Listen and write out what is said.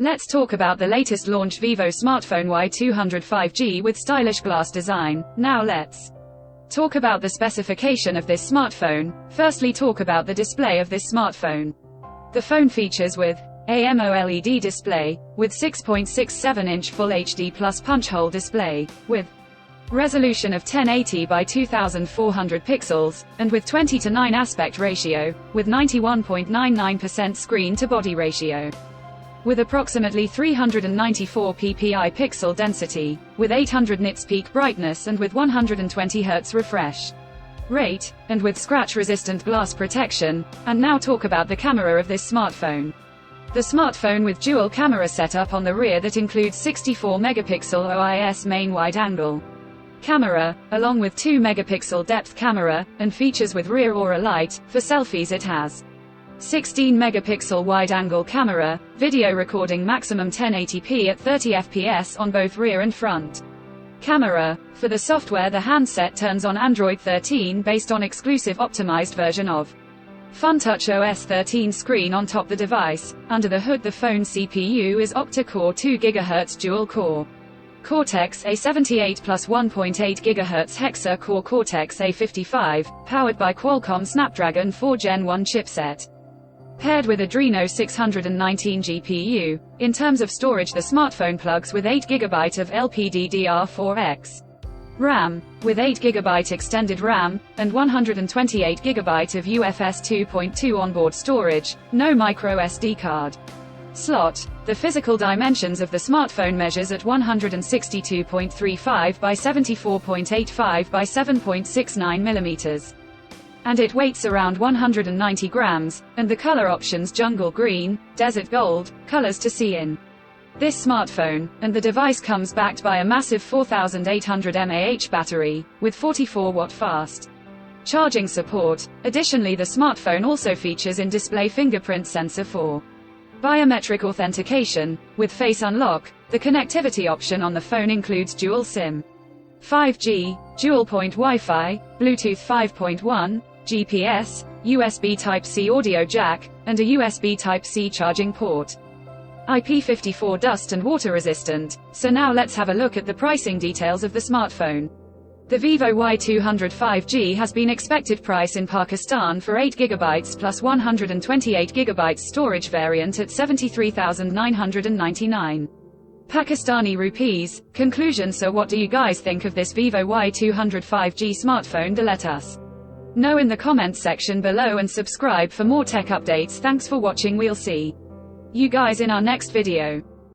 Let's talk about the latest launched Vivo smartphone Y200 5G with stylish glass design. Now let's talk about the specification of this smartphone. Firstly, talk about the display of this smartphone. The phone features with AMOLED display, with 6.67-inch Full HD Plus punch-hole display, with resolution of 1080 by 2400 pixels, and with 20:9 aspect ratio, with 91.99% screen-to-body ratio. With approximately 394 ppi pixel density, with 800 nits peak brightness and with 120 Hz refresh rate, and with scratch-resistant glass protection. And now talk about the camera of this smartphone. The smartphone with dual camera setup on the rear that includes 64 megapixel OIS main wide-angle camera, along with 2 megapixel depth camera, and features with rear aura light. For selfies it has 16 megapixel wide-angle camera, video recording maximum 1080p at 30 fps on both rear and front camera. For the software, the handset turns on Android 13 based on exclusive optimized version of FunTouch OS 13 screen on top the device. Under the hood, the phone CPU is octa-core 2 GHz dual-core Cortex-A78 plus 1.8 GHz hexa-core Cortex-A55, powered by Qualcomm Snapdragon 4 Gen 1 chipset, paired with Adreno 619 GPU. In terms of storage, the smartphone plugs with 8 GB of LPDDR4X RAM, with 8 GB extended RAM, and 128 GB of UFS 2.2 onboard storage, no micro SD card slot. The physical dimensions of the smartphone measures at 162.35 by 74.85 by 7.69 mm. And it weighs around 190 grams, and the color options jungle green, desert gold, colors to see in this smartphone, and the device comes backed by a massive 4800 mAh battery, with 44-watt fast charging support. Additionally, the smartphone also features in-display fingerprint sensor for biometric authentication. With Face Unlock, the connectivity option on the phone includes dual SIM, 5G, dual-point Wi-Fi, Bluetooth 5.1, GPS, USB Type-C audio jack, and a USB Type-C charging port. IP54 dust and water resistant. So now let's have a look at the pricing details of the smartphone. The Vivo Y200 5G has been expected price in Pakistan for 8 GB plus 128 GB storage variant at 73,999 Pakistani rupees. Conclusion: so what do you guys think of this Vivo Y200 5G smartphone? Let us know in the comments section below and subscribe for more tech updates. Thanks for watching. We'll see you guys in our next video.